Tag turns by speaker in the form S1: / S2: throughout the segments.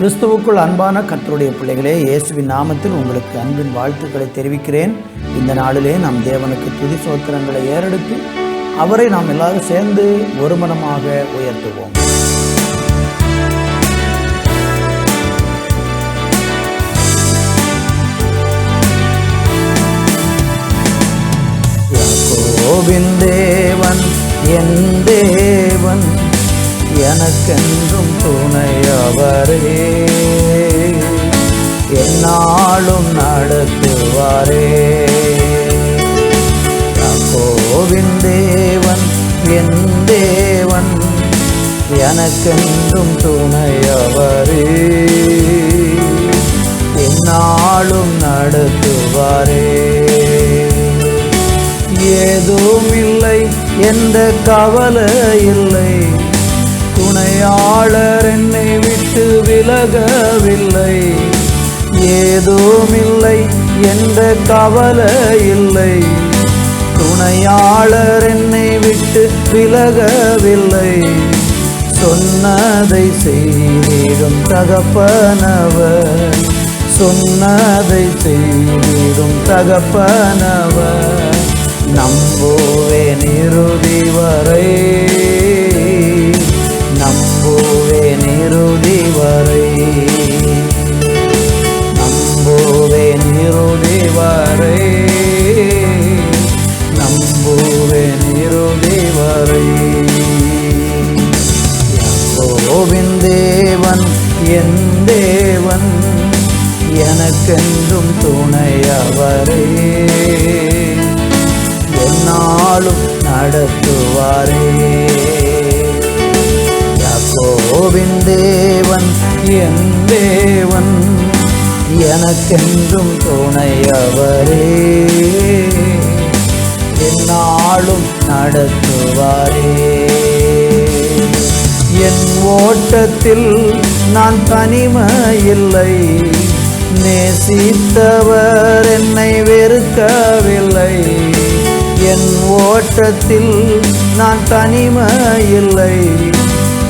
S1: கிறிஸ்துவுக்குள் அன்பான கர்த்தருடைய பிள்ளைகளே, இயேசுவின் நாமத்தில் உங்களுக்கு அன்பின் வாழ்த்துக்களை தெரிவிக்கிறேன். இந்த நாளிலே நாம் தேவனுக்கு துதி சோத்திரங்களை ஏறெடுத்து அவரை நாம் எல்லாரும் சேர்ந்து ஒரு மனமாக உயர்த்துவோம். யாக்கோபின் தேவன் என் தேவன், எனக்கென்றும் துணையவரே, என்னாலும் நடத்துவாரே. யாக்கோபின் தேவன் என் தேவன், எனக்கென்றும் துணையவரே, என்னாலும் நடத்துவாரே. ஏதும் இல்லை என்ற கவலை இல்லை, துணையாளர் என்னை விட்டு விலகவில்லை. ஏதுமில்லை என்ற கவலை இல்லை, துணையாளர் என்னை விட்டு விலகவில்லை. சொன்னதை செய்திடும் தகப்பனவர், சொன்னதை செய்திடும் தகப்பனவர். நம்புவேன் இறுதி வரை, நம்புவேன் இறுதி வரை, நம்புவேன் இறுதி வரை, நம்புவேன் இறுதி வரை. யாக்கோபின் தேவன் என் தேவன், எனக்கென்றும் துணையவரே, என்னாலும் நடத்துவாரே. யாக்கோபின் தேவன் என் தேவன், எனக்கென்றும் துணையவரே, என்னாலும் நடத்துவாரே. என் ஓட்டத்தில் நான் தனிமையில்லை, நேசித்தவர் என்னை வெறுக்கவில்லை. என் ஓட்டத்தில் நான் தனிமையில்லை,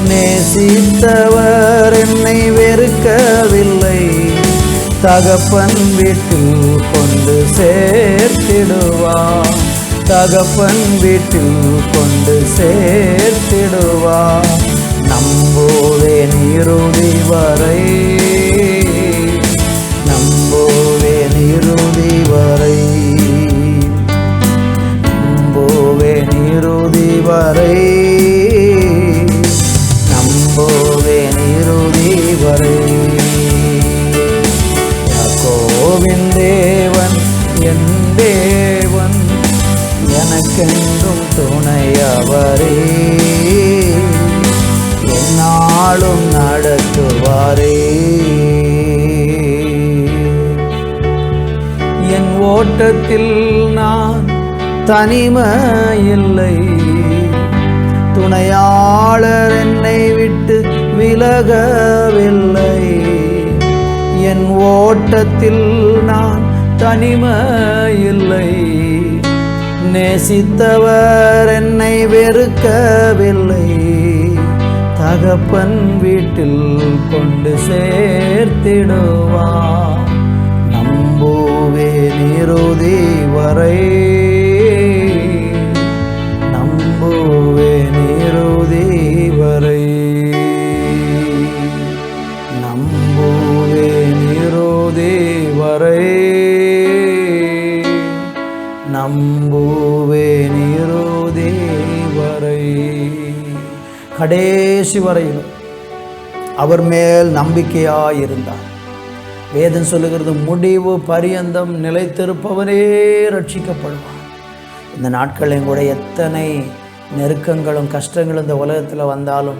S1: நேசித்தவர் என்னை வெறுக்கவில்லை. தகப்பன் வீட்டில் கொண்டு சேர்த்திடுவார், தகப்பன் வீட்டில் கொண்டு சேர்த்திடுவார். நம்புவேன் இறுதி வரை, நம்புவேன் இறுதி வரை, நம்புவேன் இறுதி வரை, நம்புவேன் இறுதி வரை. யாக்கோபின் தேவன் என் தேவன், எனக்கென்றும் துணையவரே, என்னாலும் நடத்துவாரே. என் ஓட்டத்தில் நான் தனிமையில்லை, துணையாளர் என்னை விட்டு விலகவில்லை. என் ஓட்டத்தில் நான் தனிமையில்லை, நேசித்தவர் என்னை வெறுக்கவில்லை. தகப்பன் வீட்டில் கொண்டு சேர்த்திடுவார். நம்புவேன் இறுதி வரை, நம்புவேன் இறுதி வரை, நம்புவேன் இறுதி வரை, நம்புவேன் இறுதி வரை. கடைசி வரையிலும் அவர் மேல் நம்பிக்கையாயிருந்தார். வேதம் சொல்லுகிறது, முடிவு பரியந்தம் நிலைத்திருப்பவனே ரட்சிக்கப்படுவான். இந்த நாட்களையும் கூட எத்தனை நெருக்கங்களும் கஷ்டங்களும் இந்த உலகத்தில் வந்தாலும்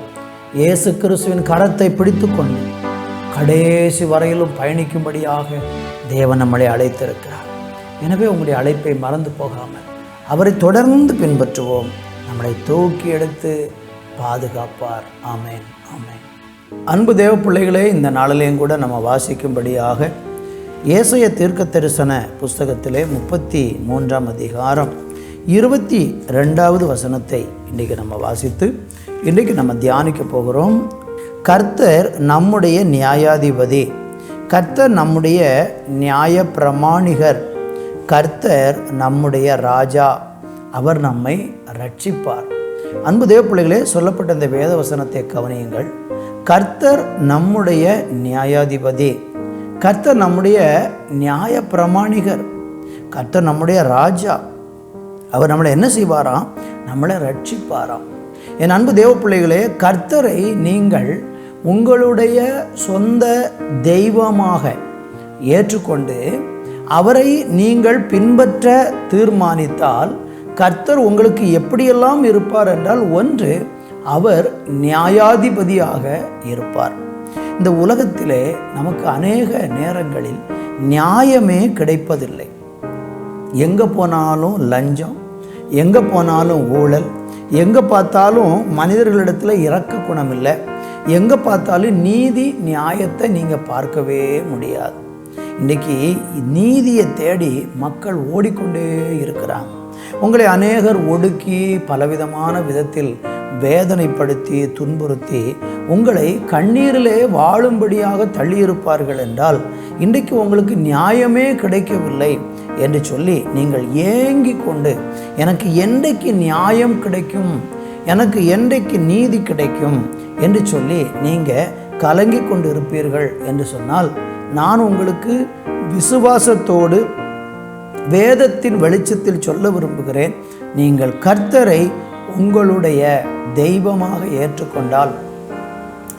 S1: இயேசு கிறிஸ்துவின் கரத்தை பிடித்து கொண்டு கடைசி வரையிலும் பயணிக்கும்படியாக தேவன் நம்மளை அழைத்திருக்கிறார். எனவே உங்களுடைய அழைப்பை மறந்து போகாமல் அவரை தொடர்ந்து பின்பற்றுவோம். நம்மளை தூக்கி எடுத்து பாதுகாப்பார். ஆமேன், ஆமேன். அன்பு தேவ பிள்ளைகளே, இந்த நாளிலேயும் கூட நம்ம வாசிக்கும்படியாக ஏசாயா தீர்க்கதரிசன புஸ்தகத்திலே 33ஆம் அதிகாரம் 22வது வசனத்தை இன்றைக்கு நம்ம வாசித்து இன்றைக்கு நம்ம தியானிக்க போகிறோம். கர்த்தர் நம்முடைய நியாயாதிபதி, கர்த்தர் நம்முடைய நியாய பிரமாணிகர், கர்த்தர் நம்முடைய ராஜா, அவர் நம்மை ரட்சிப்பார். அன்பு தேவ பிள்ளைகளே, சொல்லப்பட்ட இந்த வேத வசனத்தை கவனியுங்கள். கர்த்தர் நம்முடைய நியாயாதிபதி, கர்த்தர் நம்முடைய நியாய பிரமாணிகர், கர்த்தர் நம்முடைய ராஜா. அவர் நம்மளை என்ன செய்வாராம்? நம்மளை ரட்சிப்பாராம். என் அன்பு தேவ பிள்ளைகளே, கர்த்தரை நீங்கள் உங்களுடைய சொந்த தெய்வமாக ஏற்றுக்கொண்டு அவரை நீங்கள் பின்பற்ற தீர்மானித்தால் கர்த்தர் உங்களுக்கு எப்படியெல்லாம் இருப்பார் என்றால், ஒன்று, அவர் நியாயாதிபதியாக இருப்பார். இந்த உலகத்திலே நமக்கு அநேக நேரங்களில் நியாயமே கிடைப்பதில்லை. எங்கே போனாலும் லஞ்சம், எங்கே போனாலும் ஊழல், எங்கே பார்த்தாலும் மனிதர்களிடத்தில் இரக்க குணம் இல்லை, எங்கே பார்த்தாலும் நீதி நியாயத்தை நீங்கள் பார்க்கவே முடியாது. இன்றைக்கி நீதியை தேடி மக்கள் ஓடிக்கொண்டே இருக்கிறாங்க. உங்களை அநேகர் ஒடுக்கி பலவிதமான விதத்தில் வேதனைப்படுத்தி துன்புறுத்தி உங்களை கண்ணீரிலே வாழும்படியாக தள்ளியிருப்பார்கள் என்றால், இன்றைக்கு உங்களுக்கு நியாயமே கிடைக்கவில்லை என்று சொல்லி நீங்கள் ஏங்கி கொண்டு எனக்கு என்றைக்கு நியாயம் கிடைக்கும், எனக்கு என்றைக்கு நீதி கிடைக்கும் என்று சொல்லி நீங்கள் கலங்கி கொண்டு இருப்பீர்கள் என்று சொன்னால், நான் உங்களுக்கு விசுவாசத்தோடு வேதத்தின் வெளிச்சத்தில் சொல்ல விரும்புகிறேன். நீங்கள் கர்த்தரை உங்களுடைய தெய்வமாக ஏற்றுக்கொண்டால்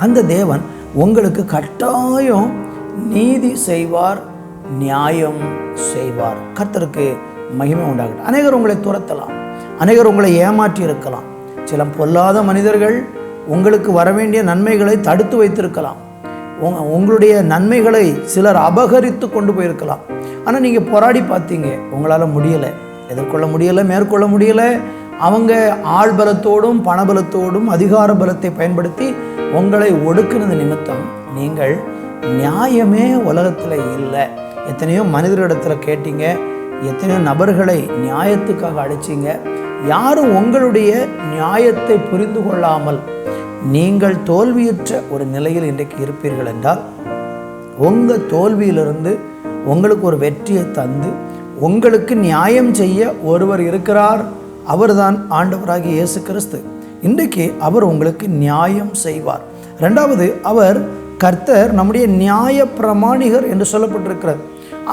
S1: அந்த தேவன் உங்களுக்கு கட்டாயம் நீதி செய்வார், நியாயம் செய்வார். கர்த்தருக்கு மகிமை உண்டாகட்டும். அநேகர் உங்களை துரத்தலாம், அநேகர் உங்களை ஏமாற்றி இருக்கலாம். சில பொல்லாத மனிதர்கள் உங்களுக்கு வரவேண்டிய நன்மைகளை தடுத்து வைத்திருக்கலாம். உங்களுடைய நன்மைகளை சிலர் அபகரித்து கொண்டு போயிருக்கலாம். ஆனால் நீங்கள் போராடி பார்த்தீங்க, உங்களால் முடியலை, எதிர்கொள்ள முடியலை, மேற்கொள்ள முடியலை. அவங்க ஆள் பலத்தோடும் பணபலத்தோடும் அதிகார பலத்தை பயன்படுத்தி உங்களை ஒடுக்குனது நிமித்தம் நீங்கள் நியாயமே உலகத்தில் இல்லை. எத்தனையோ மனிதர்களிடத்தில் கேட்டீங்க, எத்தனையோ நபர்களை நியாயத்துக்காக அழைச்சிங்க. யாரும் உங்களுடைய நியாயத்தை புரிந்து கொள்ளாமல் நீங்கள் தோல்வியுற்ற ஒரு நிலையில் இன்றைக்கு இருப்பீர்கள் என்றால், உங்கள் தோல்வியிலிருந்து உங்களுக்கு ஒரு வெற்றியை தந்து உங்களுக்கு நியாயம் செய்ய ஒருவர் இருக்கிறார். அவர்தான் ஆண்டவராகிய இயேசு கிறிஸ்து. இன்றைக்கு அவர் உங்களுக்கு நியாயம் செய்வார். ரெண்டாவது, அவர் கர்த்தர் நம்முடைய நியாய பிரமாணிகர் என்று சொல்லப்பட்டிருக்கிறார்.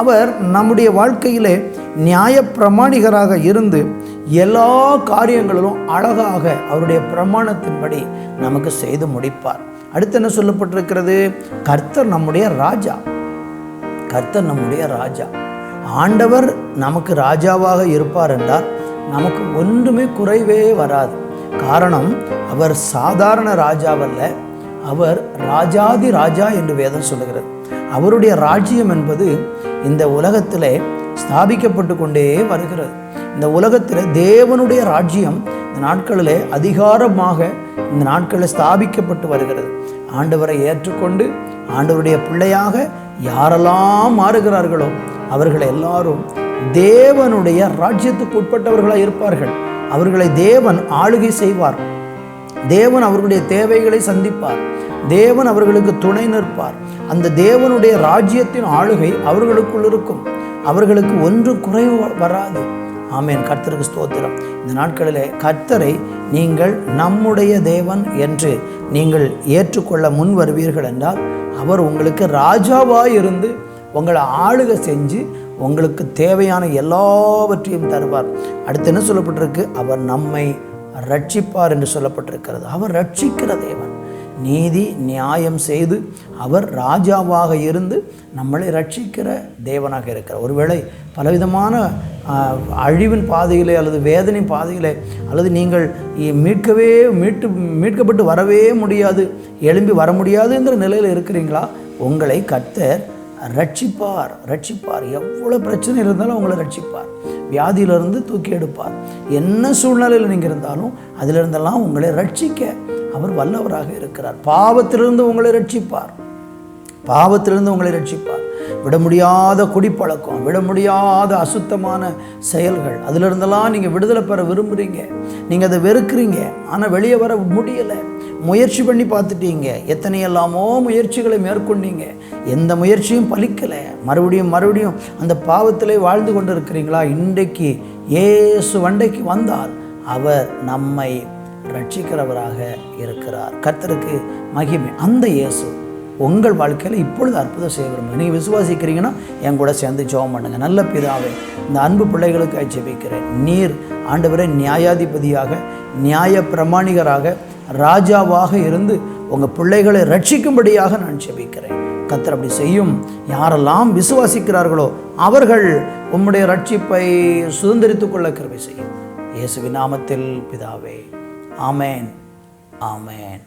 S1: அவர் நம்முடைய வாழ்க்கையிலே நியாய பிரமாணிகராக இருந்து எல்லா காரியங்களிலும் அழகாக அவருடைய பிரமாணத்தின்படி நமக்கு செய்து முடிப்பார். அடுத்து என்ன சொல்லப்பட்டிருக்கிறது? கர்த்தர் நம்முடைய ராஜா. கர்த்தர் நம்முடைய ராஜா. ஆண்டவர் நமக்கு ராஜாவாக இருப்பார் என்றால் நமக்கு ஒன்றுமே குறைவே வராது. காரணம், அவர் சாதாரண ராஜாவல்ல, அவர் ராஜாதி ராஜா என்று வேதம் சொல்லுகிறது. அவருடைய ராஜ்யம் என்பது இந்த உலகத்திலே ஸ்தாபிக்கப்பட்டு கொண்டே வருகிறது. இந்த உலகத்தில் தேவனுடைய ராஜ்யம் இந்த நாட்களிலே அதிகாரமாக இந்த நாட்களில் ஸ்தாபிக்கப்பட்டு வருகிறது. ஆண்டவரை ஏற்றுக்கொண்டு ஆண்டவருடைய பிள்ளையாக யாரெல்லாம் மாறுகிறார்களோ அவர்கள் எல்லாரும் தேவனுடைய ராஜ்யத்துக்கு உட்பட்டவர்களாக இருப்பார்கள். அவர்களை தேவன் ஆளுகை செய்வார். தேவன் அவர்களுடைய தேவைகளை சந்திப்பார். தேவன் அவர்களுக்கு துணை நிற்பார். அந்த தேவனுடைய ராஜ்யத்தின் ஆளுகை அவர்களுக்குள் இருக்கும். அவர்களுக்கு ஒன்று குறைவு வராது. ஆமேன். கர்த்தருக்கு ஸ்தோத்திரம். இந்த நாட்களிலே கர்த்தரை நீங்கள் நம்முடைய தேவன் என்று நீங்கள் ஏற்றுக்கொள்ள முன் வருவீர்கள் என்றால் அவர் உங்களுக்கு ராஜாவாக இருந்து உங்களை ஆளுகை செஞ்சு உங்களுக்கு தேவையான எல்லாவற்றையும் தருவார். அடுத்து என்ன சொல்லப்பட்டிருக்கு? அவர் நம்மை ரட்சிப்பார் என்று சொல்லப்பட்டிருக்கிறது. அவர் ரட்சிக்கிற தேவன். நீதி நியாயம் செய்து அவர் ராஜாவாக இருந்து நம்மளை ரட்சிக்கிற தேவனாக இருக்கிறார். ஒருவேளை பலவிதமான அழிவின் பாதையிலே அல்லது வேதனை பாதையிலே அல்லது நீங்கள் மீட்கப்பட்டு வரவே முடியாது, எழும்பி வர முடியாது என்ற நிலையில் இருக்கிறீங்களா? உங்களை கர்த்தர் ரட்சிப்பார். ரட்சிப்பார். எவ்வளோ பிரச்சனை இருந்தாலும் உங்களை ரட்சிப்பார். வியாதியிலிருந்து தூக்கி எடுப்பார். என்ன சூழ்நிலையில் நீங்கள் இருந்தாலும் அதிலிருந்தெல்லாம் உங்களை ரட்சிக்க அவர் வல்லவராக இருக்கிறார். பாவத்திலிருந்து உங்களை ரட்சிப்பார். பாவத்திலிருந்து உங்களை ரட்சிப்பார். விட முடியாத குடிப்பழக்கம், விட முடியாத அசுத்தமான செயல்கள், அதிலிருந்தெல்லாம் நீங்கள் விடுதலை பெற விரும்புகிறீங்க. நீங்கள் அதை வெறுக்கிறீங்க, ஆனால் வெளியே வர முடியலை. முயற்சி பண்ணி பார்த்துட்டீங்க, எத்தனையெல்லாமோ முயற்சிகளை மேற்கொண்டீங்க, எந்த முயற்சியும் பலிக்கலை. மறுபடியும் அந்த பாவத்திலே வாழ்ந்து கொண்டு இருக்கிறீங்களா? இன்றைக்கு இயேசு வண்டைக்கு வந்தால் அவர் நம்மை ரட்சிக்கிறவராக இருக்கிறார். கர்த்தருக்கு மகிமை. அந்த இயேசு உங்கள் வாழ்க்கையில் இப்பொழுது அற்புதம் செய்ய விரும்புகிறேன். நீங்கள் விசுவாசிக்கிறீங்கன்னா என் கூட சேர்ந்து ஜெபம் பண்ணுங்க. நல்ல பிதாவே, இந்த அன்பு பிள்ளைகளுக்கு ஜெபிக்கிறேன். நீர் ஆண்டவரே நியாயாதிபதியாக, நியாய பிரமாணிகராக, ராஜாவாக இருந்து உங்கள் பிள்ளைகளை ரட்சிக்கும்படியாக நான் ஜெபிக்கிறேன். கர்த்தர் அப்படி செய்யும். யாரெல்லாம் விசுவாசிக்கிறார்களோ அவர்கள் உம்முடைய ரட்சிப்பை சுதந்திரித்துக் கொள்ள கிருபை செய்யும். இயேசுவின் நாமத்தில் பிதாவே, ஆமேன், ஆமேன்.